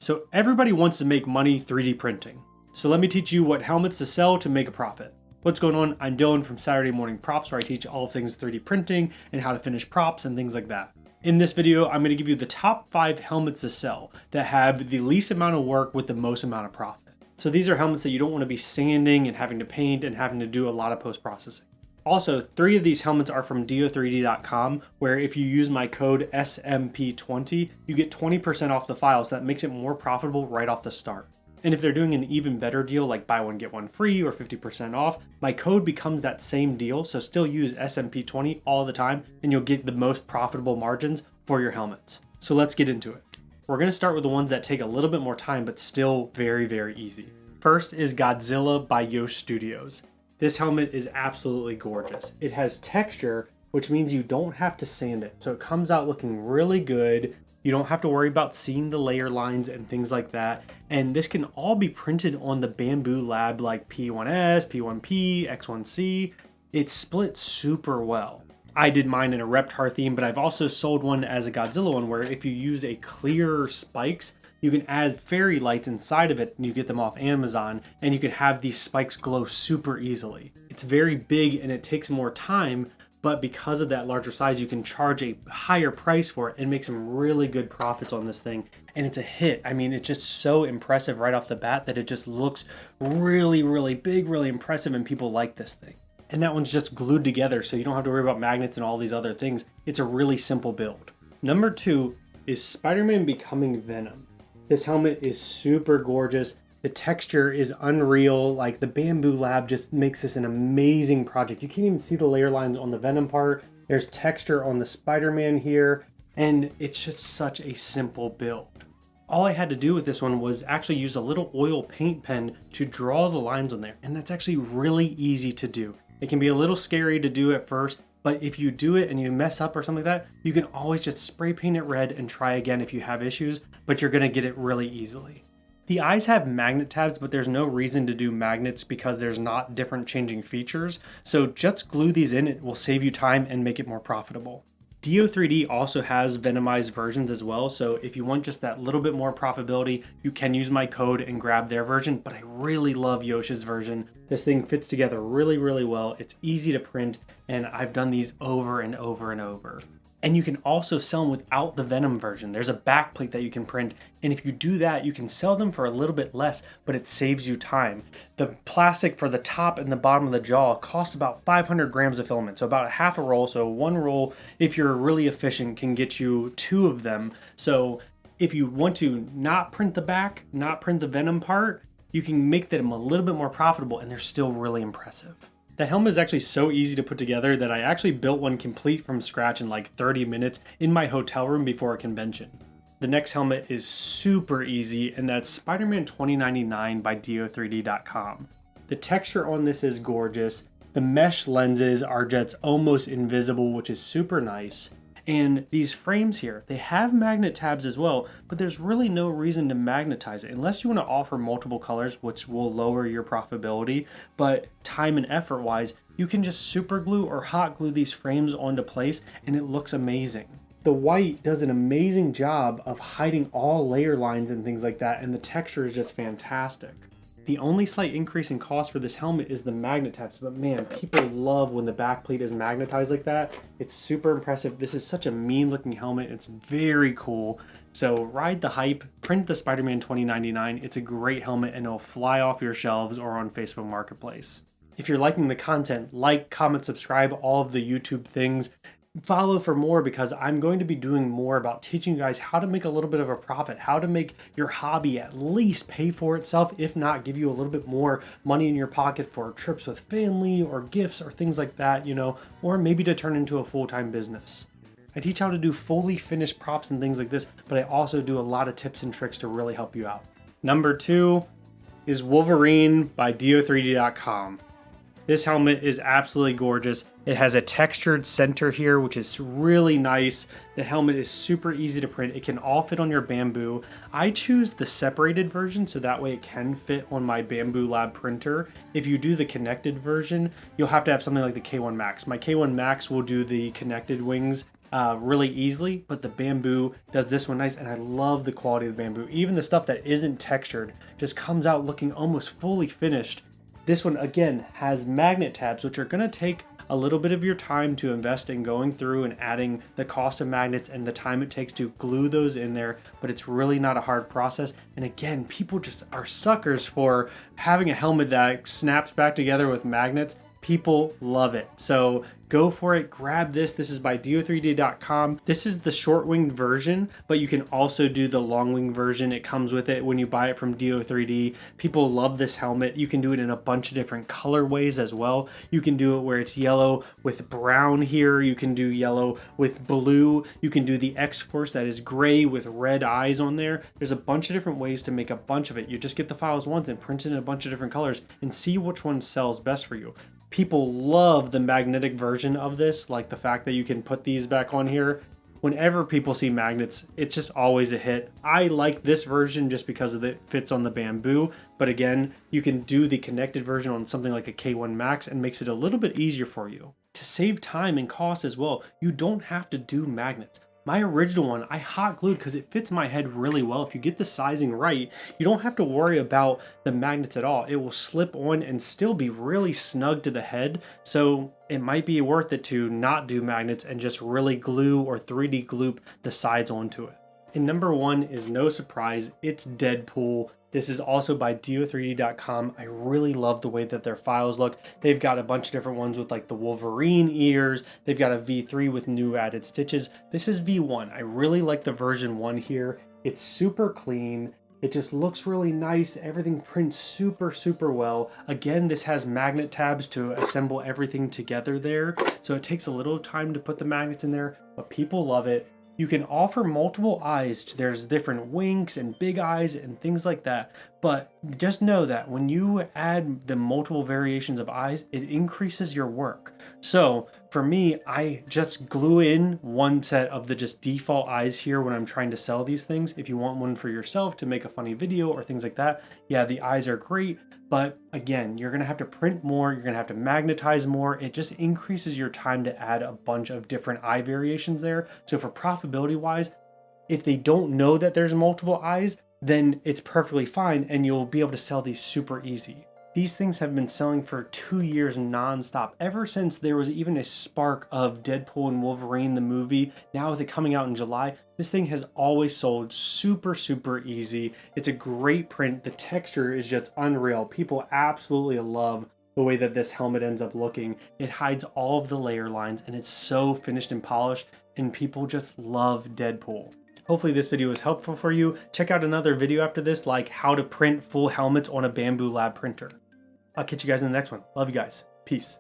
So everybody wants to make money 3D printing. So let me teach you what helmets to sell to make a profit. What's going on? I'm Dylan from Saturday Morning Props, where I teach all things 3D printing and how to finish props and things like that. In this video, I'm going to give you the top 5 helmets to sell that have the least amount of work with the most amount of profit. So these are helmets that you don't want to be sanding and having to paint and having to do a lot of post-processing. Also, 3 of these helmets are from do3d.com, where if you use my code SMP20, you get 20% off the file, so that makes it more profitable right off the start. And if they're doing an even better deal, like buy one get one free or 50% off, my code becomes that same deal, so still use SMP20 all the time, and you'll get the most profitable margins for your helmets. So let's get into it. We're going to start with the ones that take a little bit more time, but still very, very easy. First is Godzilla by Yosh Studios. This helmet is absolutely gorgeous. It has texture, which means you don't have to sand it. So it comes out looking really good. You don't have to worry about seeing the layer lines and things like that. And this can all be printed on the Bamboo Lab like P1S, P1P, X1C. It splits super well. I did mine in a Reptar theme, but I've also sold one as a Godzilla one where if you use a clear spikes, you can add fairy lights inside of it, and you get them off Amazon, and you can have these spikes glow super easily. It's very big and it takes more time, but because of that larger size, you can charge a higher price for it and make some really good profits on this thing. And it's a hit. I mean, it's just so impressive right off the bat that it just looks really, really big, really impressive, and people like this thing. And that one's just glued together, so you don't have to worry about magnets and all these other things. It's a really simple build. Number 2 is Spider-Man becoming Venom. This helmet is super gorgeous. The texture is unreal. Like, the Bamboo Lab just makes this an amazing project. You can't even see the layer lines on the Venom part. There's texture on the Spider-Man here, and it's just such a simple build. All I had to do with this one was actually use a little oil paint pen to draw the lines on there, and that's actually really easy to do. It can be a little scary to do at first, but if you do it and you mess up or something like that, you can always just spray paint it red and try again if you have issues, but you're gonna get it really easily. The eyes have magnet tabs, but there's no reason to do magnets because there's not different changing features. So just glue these in, it will save you time and make it more profitable. Do3D also has Venomized versions as well, so if you want just that little bit more profitability, you can use my code and grab their version, but I really love Yosh's version. This thing fits together really, really well. It's easy to print, and I've done these over and over and over. And you can also sell them without the Venom version. There's a back plate that you can print, and if you do that, you can sell them for a little bit less, but it saves you time. The plastic for the top and the bottom of the jaw costs about 500 grams of filament, so about half a roll. So one roll, if you're really efficient, can get you 2 of them. So if you want to not print the back, not print the Venom part, you can make them a little bit more profitable, and they're still really impressive. The helmet is actually so easy to put together that I actually built one complete from scratch in like 30 minutes in my hotel room before a convention. The next helmet is super easy, and that's Spider-Man 2099 by do3d.com. The texture on this is gorgeous. The mesh lenses are just almost invisible, which is super nice. And these frames here, they have magnet tabs as well, but there's really no reason to magnetize it unless you want to offer multiple colors, which will lower your profitability. But time and effort wise, you can just super glue or hot glue these frames onto place and it looks amazing. The white does an amazing job of hiding all layer lines and things like that, and the texture is just fantastic. The only slight increase in cost for this helmet is the magnet tabs, but man, people love when the back plate is magnetized like that. It's super impressive. This is such a mean looking helmet. It's very cool. So ride the hype, print the Spider-Man 2099. It's a great helmet and it'll fly off your shelves or on Facebook Marketplace. If you're liking the content, like, comment, subscribe, all of the YouTube things. Follow for more, because I'm going to be doing more about teaching you guys how to make a little bit of a profit, how to make your hobby at least pay for itself, if not give you a little bit more money in your pocket for trips with family or gifts or things like that, you know, or maybe to turn into a full-time business. I teach how to do fully finished props and things like this, but I also do a lot of tips and tricks to really help you out. Number 2 is Wolverine by do3d.com. This helmet is absolutely gorgeous. It has a textured center here, which is really nice. The helmet is super easy to print. It can all fit on your Bamboo. I choose the separated version so that way it can fit on my Bamboo Lab printer. If you do the connected version, you'll have to have something like the K1 Max. My K1 Max will do the connected wings, really easily, but the bamboo does this one nice, and I love the quality of the bamboo. Even the stuff that isn't textured just comes out looking almost fully finished. This one, again, has magnet tabs, which are going to take a little bit of your time to invest in going through and adding the cost of magnets and the time it takes to glue those in there, but it's really not a hard process. And again, people just are suckers for having a helmet that snaps back together with magnets. People love it. So go for it. Grab this. This is by do3d.com. This is the short-winged version, but you can also do the long-winged version. It comes with it when you buy it from Do3D. People love this helmet. You can do it in a bunch of different colorways as well. You can do it where it's yellow with brown here. You can do yellow with blue. You can do the X-Force that is gray with red eyes on there. There's a bunch of different ways to make a bunch of it. You just get the files once and print it in a bunch of different colors and see which one sells best for you. People love the magnetic version of this, like the fact that you can put these back on here. Whenever people see magnets, it's just always a hit. I like this version just because it fits on the bamboo, but again, you can do the connected version on something like a K1 Max and makes it a little bit easier for you. To save time and cost as well, you don't have to do magnets. My original one, I hot glued because it fits my head really well. If you get the sizing right, you don't have to worry about the magnets at all. It will slip on and still be really snug to the head. So it might be worth it to not do magnets and just really glue or 3D glue the sides onto it. And number one is no surprise, it's Deadpool. This is also by do3d.com. I really love the way that their files look. They've got a bunch of different ones with like the Wolverine ears. They've got a V3 with new added stitches. This is V1. I really like the version 1 here. It's super clean. It just looks really nice. Everything prints super, super well. Again, this has magnet tabs to assemble everything together there. So it takes a little time to put the magnets in there, but people love it. You can offer multiple eyes. There's different winks and big eyes and things like that. But just know that when you add the multiple variations of eyes, it increases your work. So for me, I just glue in one set of the just default eyes here when I'm trying to sell these things. If you want one for yourself to make a funny video or things like that, yeah, the eyes are great. But again, you're gonna have to print more, you're gonna have to magnetize more. It just increases your time to add a bunch of different eye variations there. So for profitability wise, if they don't know that there's multiple eyes, then it's perfectly fine and you'll be able to sell these super easy. These things have been selling for 2 years nonstop, ever since there was even a spark of Deadpool and Wolverine, the movie. Now with it coming out in July, this thing has always sold super, super easy. It's a great print. The texture is just unreal. People absolutely love the way that this helmet ends up looking. It hides all of the layer lines and it's so finished and polished, and people just love Deadpool. Hopefully this video was helpful for you. Check out another video after this, like how to print full helmets on a Bamboo Lab printer. I'll catch you guys in the next one. Love you guys. Peace.